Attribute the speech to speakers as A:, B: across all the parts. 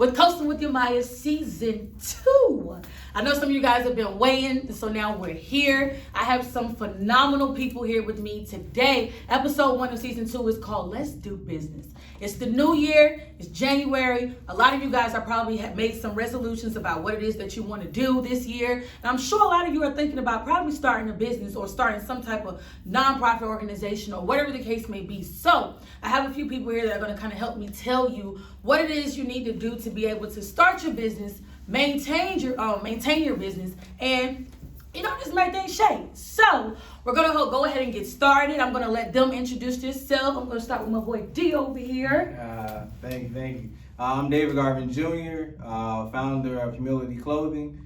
A: with Coastn With Yemia Season 2. I know some of you guys have been waiting, so now we're here. I have some phenomenal people here with me today. Episode 1 of Season 2 is called Let's Do Business. It's the new year, it's January. A lot of you guys are probably have made some resolutions about what it is that you want to do this year. And I'm sure a lot of you are thinking about probably starting a business or starting some type of nonprofit organization or whatever the case may be. So I have a few people here that are going to kind of help me tell you what it is you need to do to be able to start your business, maintain your business, and just make things shake. So we're gonna go ahead and get started. I'm gonna let them introduce themselves. I'm gonna start with my boy D over here.
B: Thank you. I'm David Garvin Jr., founder of Humility Clothing,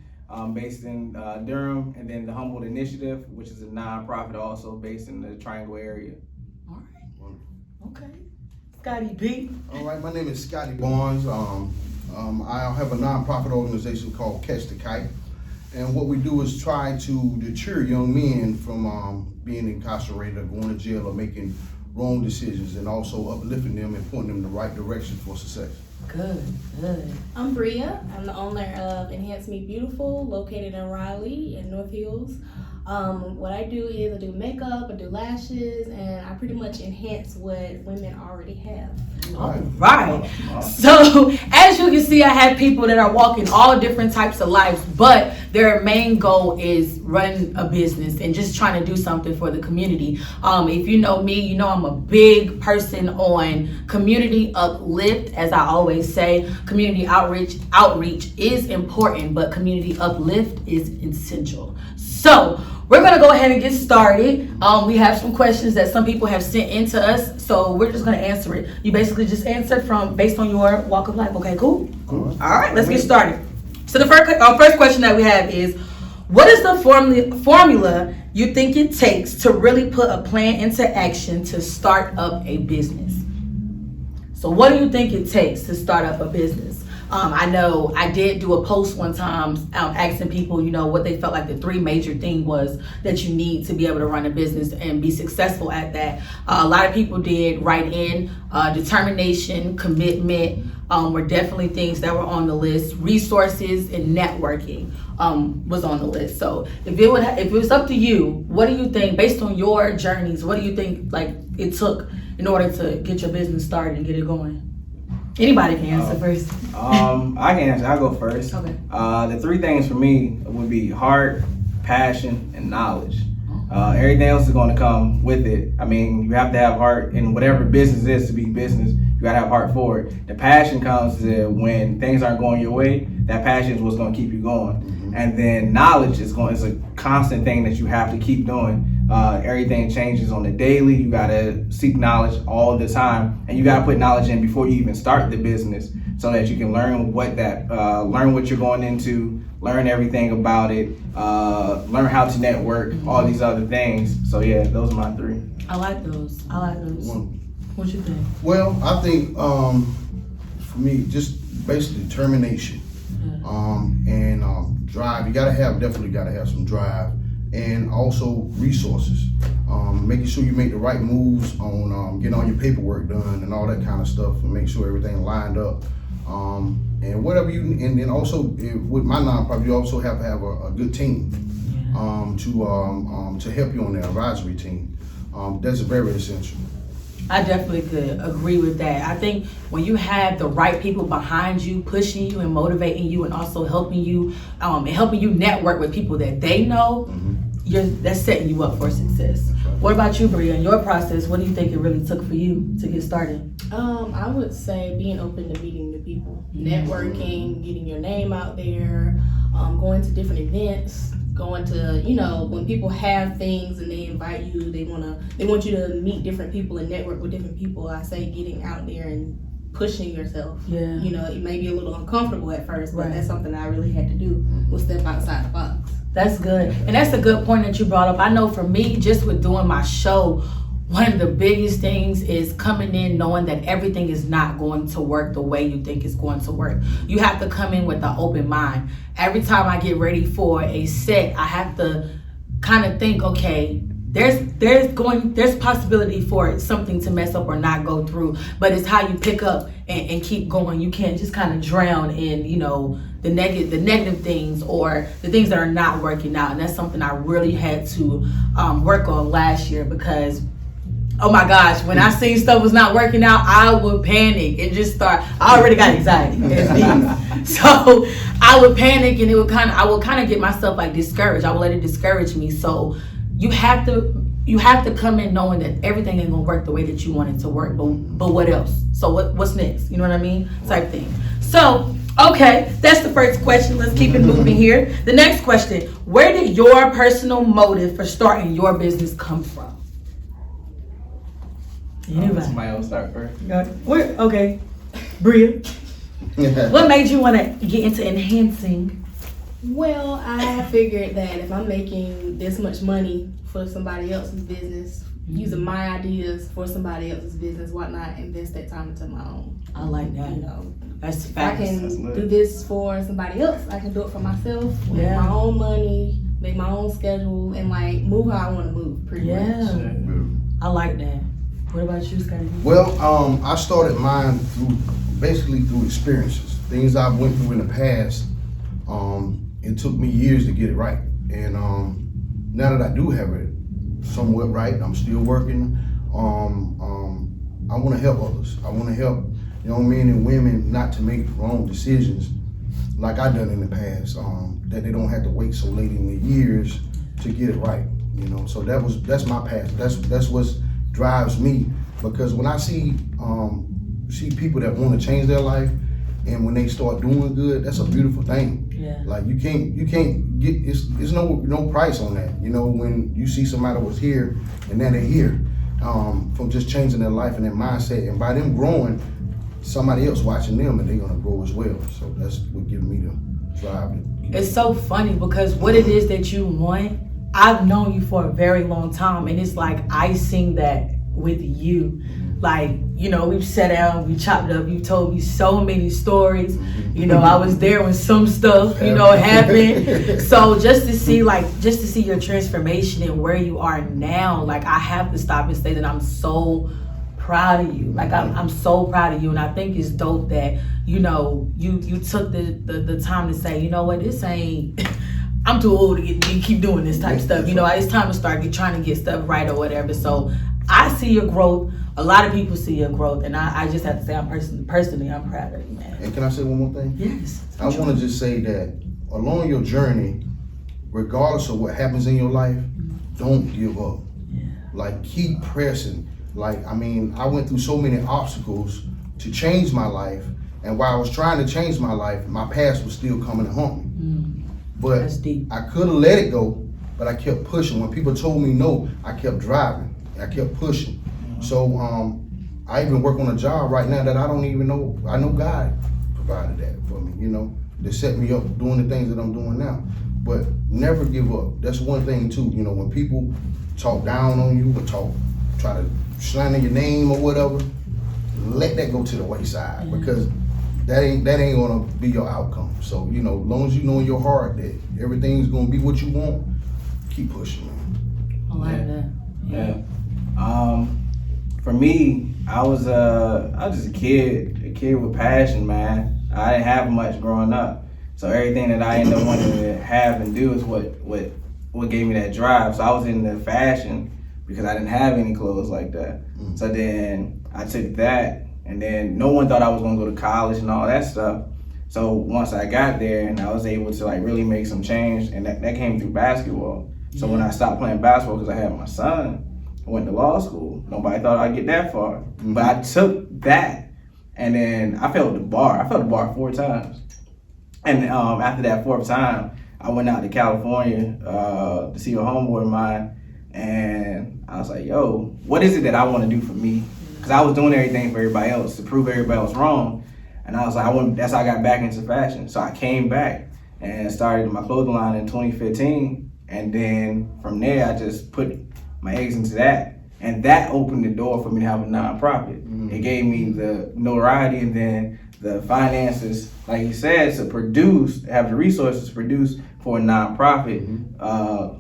B: based in Durham, and then the Humbled Initiative, which is a nonprofit also based in the Triangle area.
A: All right. Okay. Scotty B.
C: All right, my name is Scotty Barnes. I have a nonprofit organization called Catch the Kite. And what we do is try to deter young men from being incarcerated or going to jail or making wrong decisions, and also uplifting them and pointing them in the right direction for success.
A: Good.
D: I'm Bria. I'm the owner of Enhance Me Beautiful, located in Raleigh in North Hills. What I do is I do makeup, I do lashes, and I pretty much enhance what women already have.
A: All right. So as you can see, I have people that are walking all different types of lives, but their main goal is run a business and just trying to do something for the community. If you know me, you know I'm a big person on community uplift. As I always say, community outreach is important, but community uplift is essential. So we're gonna go ahead and get started. We have some questions that some people have sent in to us, so we're just gonna answer it. You basically just answer based on your walk of life. Okay, cool? All right, let's get started. So the first question that we have is, what is the formula you think it takes to really put a plan into action to start up a business? So what do you think it takes to start up a business? I know I did do a post one time asking people, what they felt like the 3 major things was that you need to be able to run a business and be successful at that. A lot of people did write in determination, commitment, were definitely things that were on the list. Resources and networking was on the list. So if it was up to you, what do you think, based on your journeys, what do you think it took in order to get your business started and get it going? Anybody can answer first.
B: I can answer. I'll go first.
A: Okay.
B: The 3 things for me would be heart, passion, and knowledge. Everything else is going to come with it. I mean, you have to have heart in whatever business is to be business. You got to have heart for it. The passion comes when things aren't going your way. That passion is what's going to keep you going. Mm-hmm. And then knowledge is a constant thing that you have to keep doing. Everything changes on the daily. You got to seek knowledge all the time, and you got to put knowledge in before you even start the business, so that you can learn learn what you're going into, learn everything about it, learn how to network, all these other things. So yeah, those are my 3.
A: I like those. What you think?
C: Well, I think for me, just basically determination and drive. You definitely gotta have some drive, and also resources. Making sure you make the right moves on getting all your paperwork done and all that kind of stuff, and make sure everything lined up. And whatever and then also with my nonprofit, you also have to have a good team to help you on the advisory team. That's very essential.
A: I definitely could agree with that. I think when you have the right people behind you, pushing you and motivating you, and also helping you network with people that they know, that's setting you up for success. Right. What about you, Bria? In your process, what do you think it really took for you to get started?
D: I would say being open to meeting new people, networking, getting your name out there, going to different events, going to, when people have things and they invite you, they want you to meet different people and network with different people. I say getting out there and pushing yourself. Yeah. It may be a little uncomfortable at first, but that's something I really had to do, was step outside the box.
A: That's good. And that's a good point that you brought up. I know for me, just with doing my show, one of the biggest things is coming in knowing that everything is not going to work the way you think it's going to work. You have to come in with an open mind. Every time I get ready for a set, I have to kind of think, okay, there's possibility for something to mess up or not go through, but it's how you pick up and keep going. You can't just kind of drown in, you know, the negative things or the things that are not working out. And that's something I really had to work on last year, because oh my gosh, when I seen stuff was not working out, I would panic and just start. I already got anxiety, so I would panic, and I would kind of get myself like discouraged. I would let it discourage me. So you have to come in knowing that everything ain't gonna work the way that you want it to work. But what else? So what's next? You know what I mean? Type thing. So okay, that's the first question. Let's keep it moving here. The next question: where did your personal motive for starting your business come from?
B: Somebody else start first.
A: Okay, Bria. What made you want to get into enhancing?
D: Well, I figured that if I'm making this much money for somebody else's business, using my ideas for somebody else's business, why not invest that time into my own?
A: I like that.
D: You know,
A: That's
D: if I
A: facts.
D: can do this for somebody else, I can do it for myself, make my own money, make my own schedule, and like move how I want to move. Pretty much.
A: I like that. What about you, Scotty?
C: Well, I started mine through experiences, things I went through in the past. It took me years to get it right, and now that I do have it somewhat right, I'm still working. I want to help others. I want to help young men and women not to make wrong decisions like I done in the past. That they don't have to wait so late in the years to get it right. You know, so that's my path. That's what drives me, because when I see people that want to change their life, and when they start doing good, that's a beautiful thing.
A: Yeah.
C: Like you can't get it's no price on that. You know, when you see somebody was here and now they're here, from just changing their life and their mindset, and by them growing, somebody else watching them and they're gonna grow as well. So that's what gives me the drive.
A: It's so funny because what it is that you want, I've known you for a very long time, and it's like I sing that with you. Like, you know, we've sat down, we chopped up, you told me so many stories. You know, I was there when some stuff, you know, happened. So just to see your transformation and where you are now, like I have to stop and say that I'm so proud of you. Like I'm so proud of you, and I think it's dope that, you know, you took the time to say, you know what, this ain't I'm too old to keep doing this type stuff. You know, it's time to start trying to get stuff right or whatever. So I see your growth. A lot of people see your growth, and I just have to say, I'm personally, I'm proud of you, man.
C: And can I say one more thing?
A: Yes.
C: I want to just say that along your journey, regardless of what happens in your life, don't give up.
A: Yeah.
C: Like, keep pressing. Like, I mean, I went through so many obstacles to change my life, and while I was trying to change my life, my past was still coming to haunt me. But
A: That's deep.
C: I could have let it go, but I kept pushing. When people told me no, I kept driving. I kept pushing. So I even work on a job right now that I don't even know. I know God provided that for me, you know, to set me up doing the things that I'm doing now. But never give up. That's one thing too. You know, when people talk down on you or try to slander your name or whatever, let that go to the wayside, because that ain't gonna be your outcome. So, you know, as long as you know in your heart that everything's gonna be what you want, keep pushing, man.
A: I like that.
B: Yeah. For me, I was just a kid with passion, man. I didn't have much growing up, so everything that I ended up wanting to have and do is what gave me that drive. So I was into fashion because I didn't have any clothes like that. So then I took that, and then no one thought I was gonna go to college and all that stuff. So once I got there and I was able to like really make some change, and that came through basketball. So when I stopped playing basketball because I had my son, I went to law school. Nobody thought I'd get that far. But I took that, and then I failed the bar. I failed the bar 4 times. And after that 4th time, I went out to California to see a homeboy of mine, and I was like, yo, what is it that I want to do for me? Because I was doing everything for everybody else to prove everybody else wrong. And I was like, that's how I got back into fashion. So I came back and started my clothing line in 2015. And then from there, I just put my eggs into that. And that opened the door for me to have a nonprofit. It gave me the notoriety and then the finances, like he said, to produce, have the resources to produce for a nonprofit.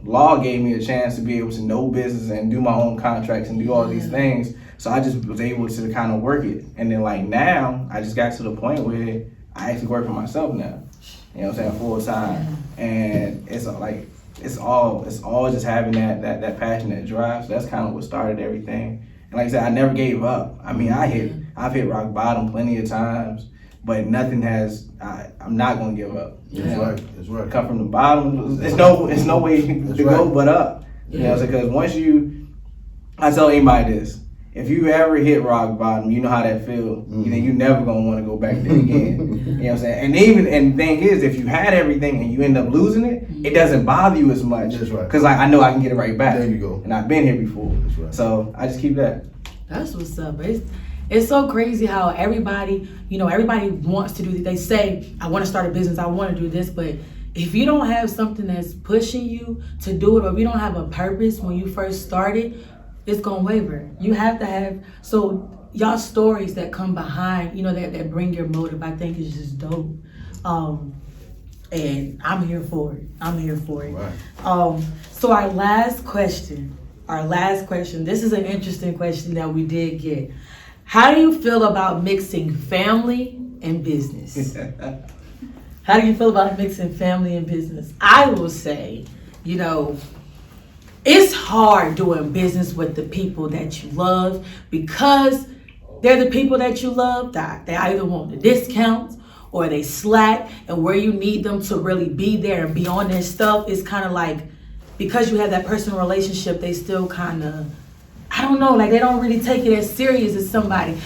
B: Law gave me a chance to be able to know business and do my own contracts and do all these things. So I just was able to kind of work it. And then like now, I just got to the point where I actually work for myself now. You know what I'm saying, full time. And it's like, it's all just having that passion, that drive. So that's kind of what started everything. And like I said, I never gave up. I mean, I've hit rock bottom plenty of times, but nothing has. I'm not gonna give up.
C: That's right.
B: Come from the bottom. It's no way to go but up. You know, because once I tell anybody this. If you ever hit rock bottom, you know how that feels. Then you never gonna want to go back there again. You know what I'm saying? And the thing is, if you had everything and you end up losing it, it doesn't bother you as much.
C: That's right.
B: Because like I know I can get it right back.
C: There you go.
B: And I've been here before.
C: That's right.
B: So I just keep that.
A: That's what's up. It's so crazy how everybody wants to do this. They say, I want to start a business, I want to do this, but if you don't have something that's pushing you to do it, or if you don't have a purpose when you first started, it's gonna waver. You have to have, so y'all stories that come behind, that bring your motive, I think is just dope. And I'm here for it.
C: Right.
A: So our last question, this is an interesting question that we did get. How do you feel about mixing family and business? How do you feel about mixing family and business? I will say, it's hard doing business with the people that you love, because they're the people that you love that they either want the discounts or they slack, and where you need them to really be there and be on their stuff, it's kind of like, because you have that personal relationship, they still kind of, I don't know, like they don't really take it as serious as somebody.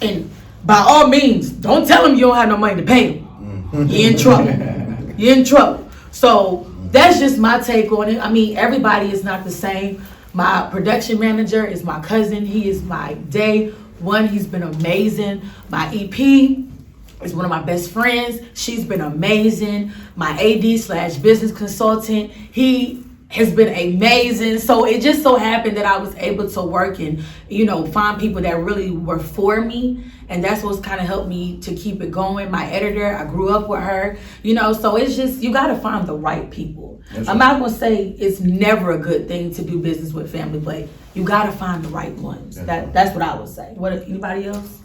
A: And by all means, don't tell them you don't have no money to pay them. You're in trouble. So that's just my take on it. I mean, everybody is not the same. My production manager is my cousin. He is my day one. He's been amazing. My EP is one of my best friends. She's been amazing. My AD/business consultant, he has been amazing. So it just so happened that I was able to work and, find people that really were for me. And that's what's kind of helped me to keep it going. My editor, I grew up with her, so it's just, you got to find the right people. I'm not going to say it's never a good thing to do business with family, but you got to find the right ones. That's what I would say. Anybody else?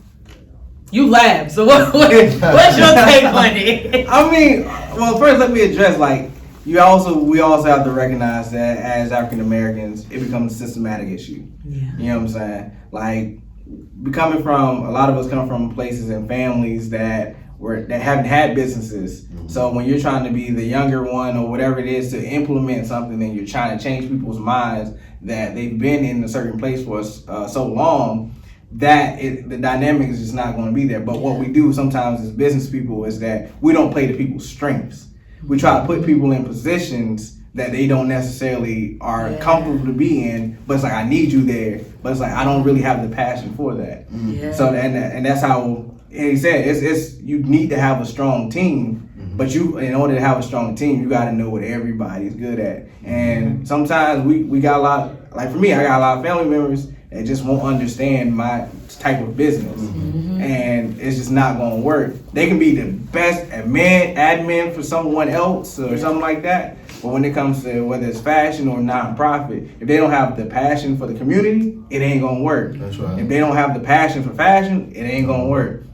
A: You laugh. So what's your take on it?
B: I mean, well, first let me address, we also have to recognize that as African Americans, it becomes a systematic issue.
A: Yeah.
B: You know what I'm saying? A lot of us come from places and families that haven't had businesses. So when you're trying to be the younger one or whatever it is to implement something, and you're trying to change people's minds that they've been in a certain place for so long, the dynamic is just not going to be there. But what we do sometimes as business people is that we don't play to people's strengths. We try to put people in positions that they don't necessarily are comfortable to be in, but it's like, I need you there, but it's like, I don't really have the passion for that.
A: Yeah.
B: So and that's how he said it's you need to have a strong team, but in order to have a strong team, you got to know what everybody's good at. And sometimes we got a lot, like for me, I got a lot of family members that just won't understand my type of business. And it's just not gonna work. They can be the best admin for someone else or something like that, but when it comes to whether it's fashion or nonprofit, if they don't have the passion for the community, it ain't gonna work.
C: That's right.
B: If they don't have the passion for fashion, it ain't gonna work.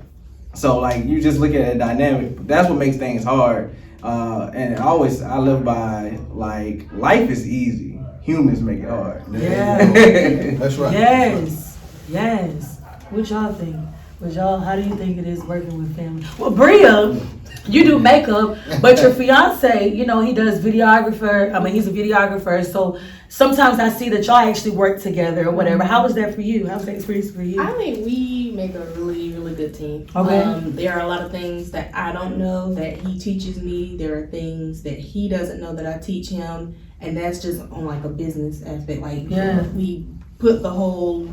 B: So you just look at a dynamic. That's what makes things hard. And I live by life is easy. Humans make it hard.
A: Yeah.
C: That's right.
A: Yes. What y'all think? How do you think it is working with family? Well, Bria, you do makeup, but your fiance, he does videographer. I mean, he's a videographer. So sometimes I see that y'all actually work together or whatever. How was that for you? How was that experience for you?
D: I think we make a really, really good team.
A: Okay.
D: There are a lot of things that I don't know that he teaches me. There are things that he doesn't know that I teach him. And that's just on a business aspect. We put the whole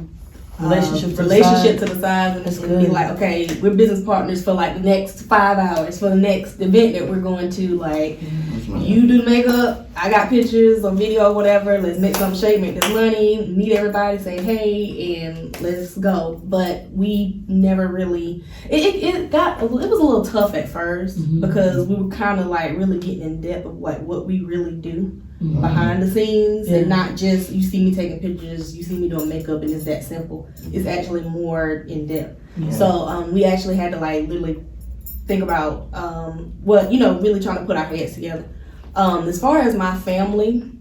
A: Relationship
D: to the side, and
A: That's
D: be
A: good.
D: like, okay, we're business partners for like the next 5 hours for the next event that we're going to. Like, you do the makeup, I got pictures or video or whatever. Let's make some shape, make this money, meet everybody, say hey, and let's go. But we never really. It was a little tough at first because we were kind of like really getting in depth of like what we really do. Behind the scenes, and not just you see me taking pictures, you see me doing makeup, and it's that simple. It's actually more in depth. So we actually had to like literally think about really trying to put our heads together. As far as my family,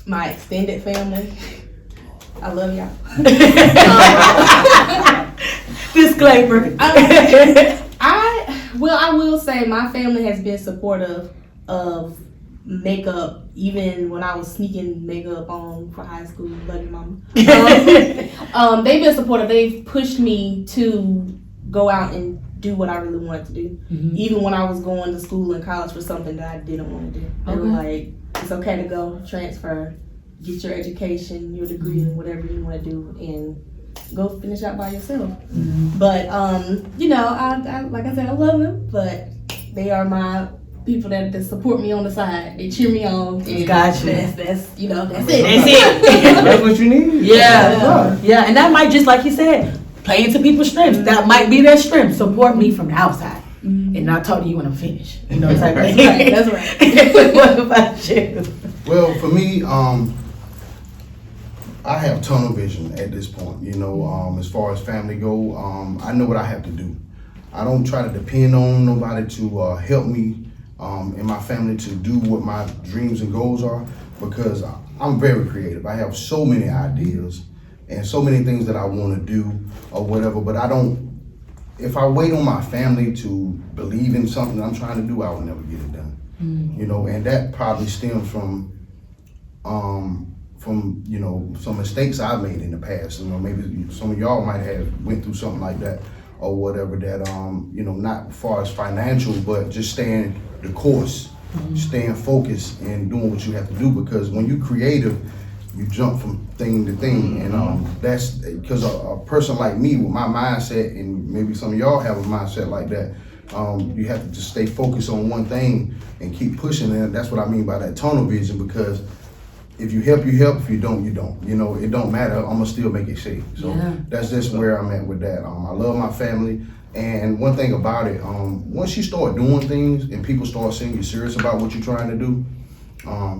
D: my extended family, I love y'all.
A: Disclaimer.
D: I will say my family has been supportive of makeup, even when I was sneaking makeup on for high school. Love you, mama. They've been supportive. They've pushed me to go out and do what I really wanted to do. Even when I was going to school and college for something that I didn't want to do. They were like, it's okay to go transfer, get your education, your degree, and whatever you want to do, and go finish out by yourself. But I like I said, I love them, but they are my people that support me on the side. They cheer me on. And
A: Gotcha.
D: That's it.
A: That's it.
B: That's what you need.
A: Yeah, and that might, just like you said, play into people's strengths. That might be their strength. Support me from the outside, and I'll talk to you when I'm finished. You know, type of thing.
D: That's right.
A: What about you?
C: Well, for me, I have tunnel vision at this point. As far as family go, I know what I have to do. I don't try to depend on nobody to help me and my family to do what my dreams and goals are, because I'm very creative. I have so many ideas and so many things that I want to do or whatever, but if I wait on my family to believe in something that I'm trying to do, I will never get it done. And that probably stems from some mistakes I've made in the past. Maybe some of y'all might have went through something like that or whatever, that not as far as financial, but just staying the course, staying focused and doing what you have to do, because when you're creative, you jump from thing to thing, and that's because a person like me with my mindset, and maybe some of y'all have a mindset like that, you have to just stay focused on one thing and keep pushing, and that's what I mean by that tunnel vision, because if you help, you help. If you don't, you don't. It don't matter. I'm gonna still make it shake. So that's just where I'm at with that. I love my family, and one thing about it, once you start doing things and people start seeing you serious about what you're trying to do,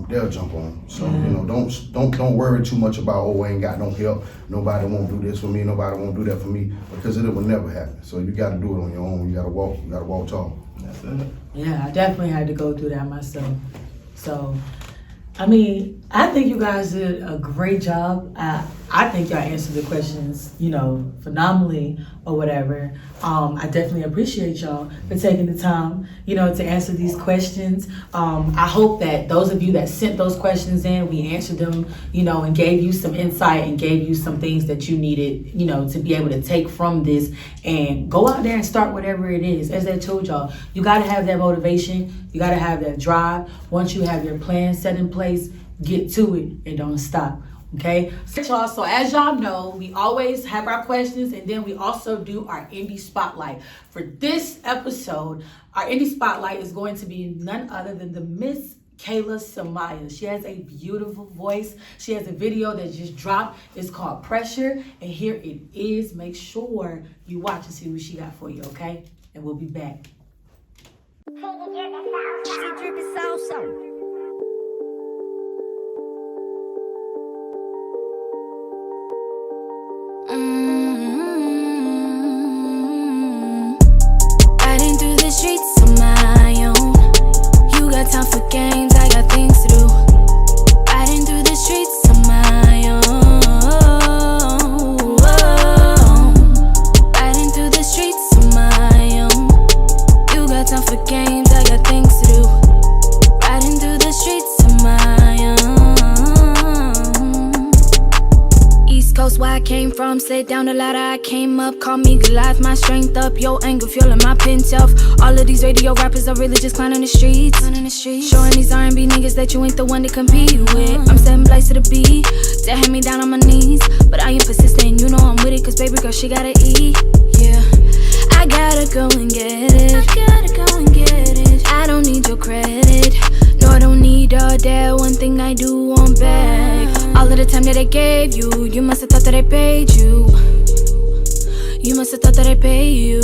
C: they'll jump on. So don't worry too much about, I ain't got no help. Nobody won't do this for me. Nobody won't do that for me, because it will never happen. So you got to do it on your own. You got to walk. You got to walk tall.
B: That's it.
A: Yeah, I definitely had to go through that myself. So, I mean, I think you guys did a great job. I think y'all answered the questions, phenomenally or whatever. I definitely appreciate y'all for taking the time, to answer these questions. I hope that those of you that sent those questions in, we answered them, and gave you some insight and gave you some things that you needed, to be able to take from this and go out there and start whatever it is. As I told y'all, you got to have that motivation. You got to have that drive. Once you have your plan set in place, get to it and don't stop. Okay, so as y'all know, we always have our questions, and then we also do our indie spotlight. For this episode, our indie spotlight is going to be none other than the Miss Kayla Samaya. She has a beautiful voice. She has a video that just dropped. It's called Pressure, and here it is. Make sure you watch and see what she got for you, okay? And we'll be back.
E: Riding through the streets on my own. You got time for games, I got things to do. Riding through the streets on my own. Riding through the streets on my own. You got time for games, I got things to do. from. Slid down the ladder, I came up. Call me Goliath, my strength up. Yo, anger fueling my pen self. All of these radio rappers are really just clowning the streets. Showing these R&B niggas that you ain't the one to compete with. I'm setting blights to the beat. That had me down on my knees. But I am persistent, you know I'm with it. Cause baby girl, she gotta eat. Yeah. I gotta go and get it. I don't need your credit. No, I don't need all that. One thing I do want back. All of the time that I gave you, you must have thought that I paid you. You must have thought that I paid you.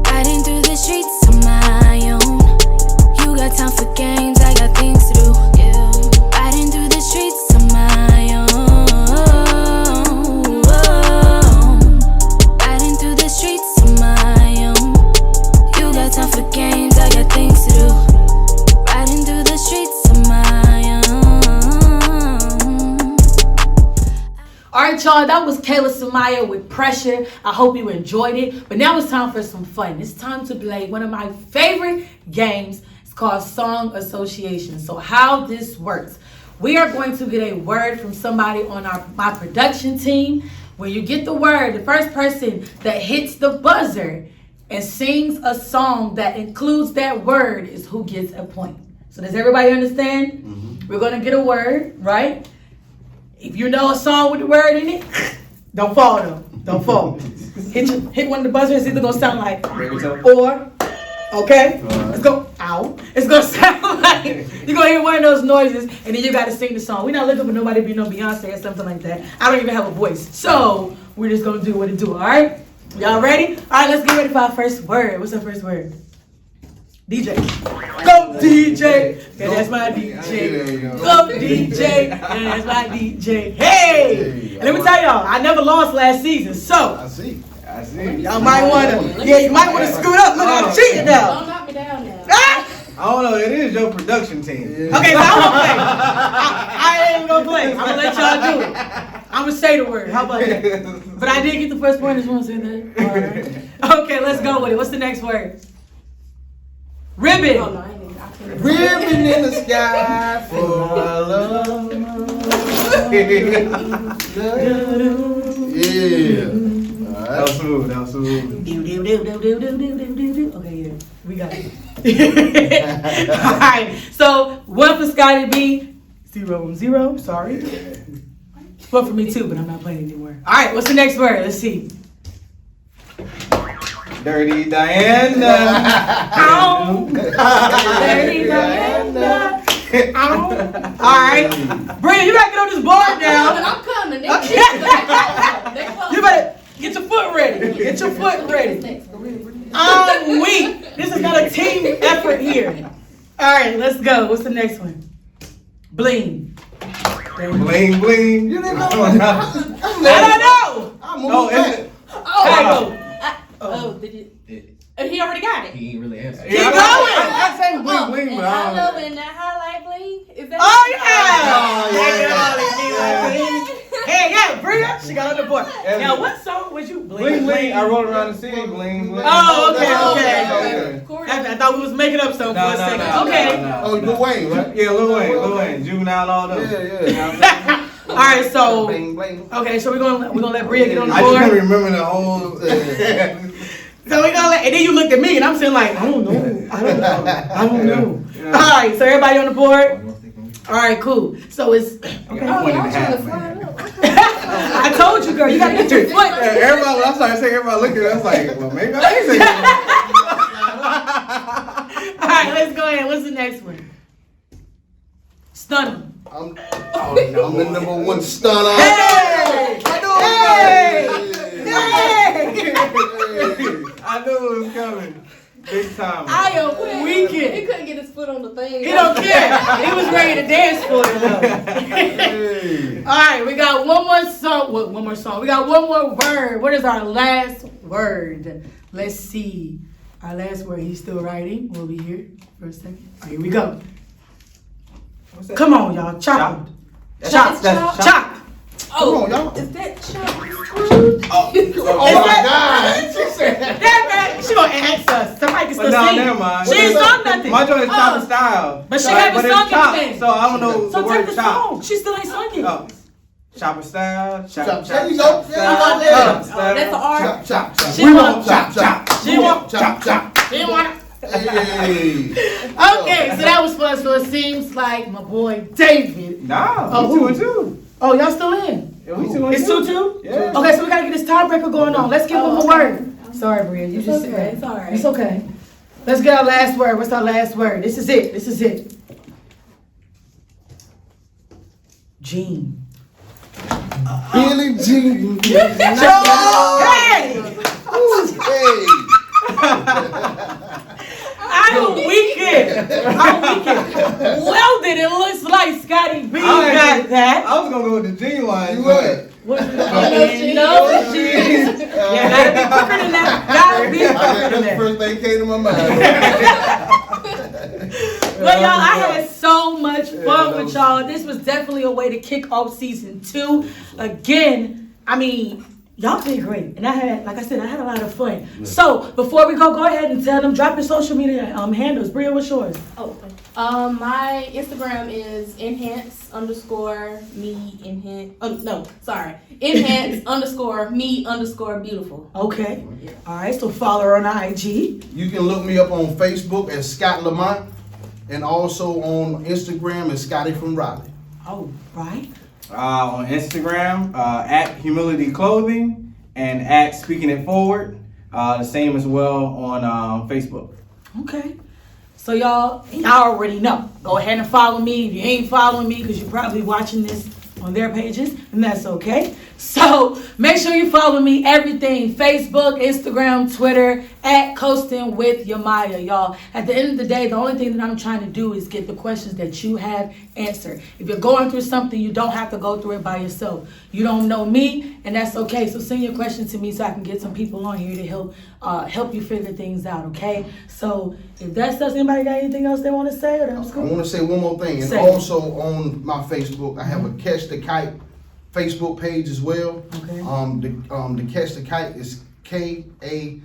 E: Riding through the streets on my own. You got time for games, I got things to do. Yeah. Riding through the streets on my own. Riding through the streets on my own. You got time for games, I got things to do. Riding through the streets of my own.
A: All right, y'all, that was Kayla Samaya with Pressure. I hope you enjoyed it. But now it's time for some fun. It's time to play one of my favorite games. It's called Song Association. So how this works, we are going to get a word from somebody on my production team. When you get the word, the first person that hits the buzzer and sings a song that includes that word is who gets a point. So does everybody understand? Mm-hmm. We're going to get a word, right? If you know a song with the word in it, don't fall though. Don't fall. Hit one of the buzzers. It's either going to sound like or, okay? Let's go, ow. It's going to sound like, you're going to hear one of those noises and then you got to sing the song. We're not looking for nobody to be no Beyonce or something like that. I don't even have a voice. So we're just going to do what it do, all right? Y'all ready? All right, let's get ready for our first word. What's our first word? DJ. Go DJ. Yeah, that's my DJ. Go DJ. Yeah, that's my DJ. Hey! And let me tell y'all, I never lost last season, so.
C: I see.
A: Y'all might want to, you might want to scoot up. Look, I'm cheating now.
D: Don't knock me down now.
A: Ah!
B: I don't know. It is your production team.
A: Okay, so I'm going to play. I ain't going to play. I'm going to let y'all do it. I'm going to say the word. How about that? But I did get the first point. I just want to say that. All right. Okay, let's go with it. What's the next word? Ribbon.
D: Oh, no, I can't.
B: Ribbon in the sky for love.
C: Yeah.
B: That was smooth.
A: Okay, yeah. We got it. All right. So, 1 for Scotty B. 0-0. Sorry. 1 for me too, but I'm not playing anymore. All right. What's the next word? Let's see.
B: Dirty Diana.
A: Ow. Dirty Diana. Ow. All right. Bria, you gotta get on this board now.
D: I'm coming. They close.
A: You better get your foot ready. Get your foot ready. I'm weak. This is not a team effort here. All right, let's go. What's the next one? Bling.
B: Bling bling. You didn't know.
A: I don't know.
C: I'm moving back.
D: Oh, did you? He already got it.
F: He ain't really answered.
A: Keep going.
B: I say bling bling, but I
D: Hello,
B: don't.
D: and that highlight bling. Is that?
A: Oh yeah. Hey, yeah, Bria. She got on the board. Now, what song was you?
B: Bling bling. I rolled around the city. Bling bling.
A: Oh, okay.
D: Corey.
A: I thought we was making up something for a second. Okay.
C: Oh, Lil Wayne, right?
B: Yeah, Lil Wayne, Juvenile, all them.
C: Yeah.
A: All right, so
C: Bling, bling.
A: okay, so we're gonna let Bria get on the
B: I just can't
A: board.
B: remember the whole.
A: So we gonna let, and then you looked at me, and I'm saying like, I don't know. All right, so everybody on the board. All right, cool. So it's okay.
D: Oh, y'all trying to fly up.
A: I told you, girl, you gotta get your foot.
B: Everybody, when I started saying, everybody looked at it. I was like, well, maybe I ain't saying
A: All right, let's go ahead. What's the next one? Stunner.
C: I'm the number one stunner.
A: Hey!
B: I knew it was coming. Big time.
A: I am
D: He
A: weakened.
D: couldn't get his foot on the thing.
A: He don't care. He was ready to dance for it though. All right, we got one more song. One more song. We got one more word. What is our last word? Let's see. Our last word. He's still writing. We'll be here for a second. All right, here we go. Come on, y'all. Chop. Chop. Chop.
D: Oh,
C: Come on, y'all.
D: is that Chuck?
C: Oh my God.
A: That man, she gonna ask us. Somebody can still
B: But no,
A: sing.
B: never mind.
A: She ain't sung nothing nothing.
B: My joint is chopping style.
A: But she haven't
B: it's
A: sung
B: chopped,
A: anything.
B: so I don't know
A: So
B: the
A: take
B: word
A: the
B: chop.
A: song. She still ain't sung it.
B: Oh. Chopping style. Chop.
C: There you go.
D: That's the art.
C: Chop.
A: She
C: We
A: want-
C: want chop.
A: She want-
C: chop.
A: She didn't want
C: Hey.
A: Okay, so that was fun. So it seems like my boy David.
B: Nah,
A: Oh,
B: we
A: who?
B: 2-2.
A: Oh, y'all still in?
B: Yeah, we 2-2.
A: It's 2-2?
B: Yeah.
A: Okay, so we gotta get this tiebreaker going on. Let's give them a word. Sorry, Bria. You just
D: okay,
A: said
D: it's all right.
A: It's okay. Let's get our last word. What's our last word? This is it. Gene.
C: Billie Jean.
A: Hey!
C: Hey.
A: I'm weekend. Welded, it looks like Scotty B got that.
B: I was gonna go with the G line.
C: You what?
A: What?
D: Gene.
A: No, Gene. Yeah, gotta be quicker than that. Gotta be quicker
C: That's
A: than
C: the
A: that.
C: first thing came to my mind.
A: But y'all, I had so much fun with y'all. This was definitely a way to kick off season 2. Again, I mean, y'all did great. And I had a lot of fun. So before we go ahead and tell them, drop your social media handles. Bria, what's yours?
D: My Instagram is enhance_me_beautiful.
A: Okay. All right, so follow her on IG.
C: You can look me up on Facebook as Scott Lamont, and also on Instagram as Scotty from Raleigh.
A: Oh, right.
B: On Instagram, at Humility Clothing and at Speaking It Forward. The same as well on Facebook.
A: Okay. So y'all already know. Go ahead and follow me. If you ain't following me, because you're probably watching this on their pages, and that's okay. So make sure you follow me, everything, Facebook, Instagram, Twitter, at Coastn With Yemia, y'all. At the end of the day, the only thing that I'm trying to do is get the questions that you have answered. If you're going through something, you don't have to go through it by yourself. You don't know me, and that's okay. So send your questions to me so I can get some people on here to help you figure things out, okay? So if that's us, anybody got anything else they want to say? Or that was
C: I
A: cool?
C: want to say one more thing, and
A: Say it.
C: also on my Facebook, I have a Catch the Kite Facebook page as well.
A: Okay.
C: The Catch the Kite is KACTH.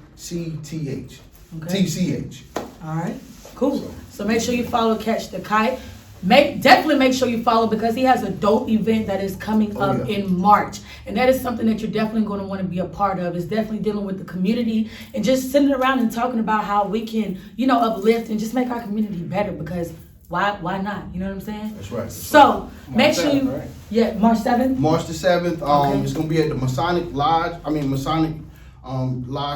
A: Okay.
C: TCH.
A: All right, cool. So make sure you follow Catch the Kite. Definitely make sure you follow, because he has a dope event that is coming up in March. And that is something that you're definitely going to want to be a part of. It's definitely dealing with the community and just sitting around and talking about how we can, uplift and just make our community better, because why not? You know what I'm saying?
C: That's right.
A: So make sure you,
B: right?
A: March 7th?
C: March the 7th,
A: Okay.
C: it's going to be at the Masonic Lodge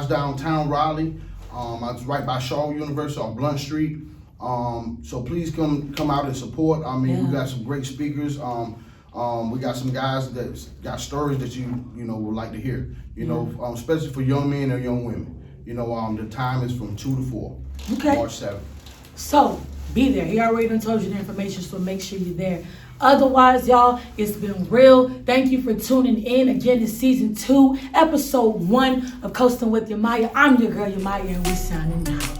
C: downtown Raleigh. It's right by Shaw University on Blunt Street. So please come out and support. We got some great speakers. We got some guys that got stories that you would like to hear. Especially for young men or young women. The time is from 2 to 4.
A: Okay.
C: March 7th.
A: So be there. He already done told you the information, so make sure you're there. Otherwise, y'all, it's been real. Thank you for tuning in. Again, it's season 2, episode 1 of Coastn With Yemia. I'm your girl, Yemia, and we signing out.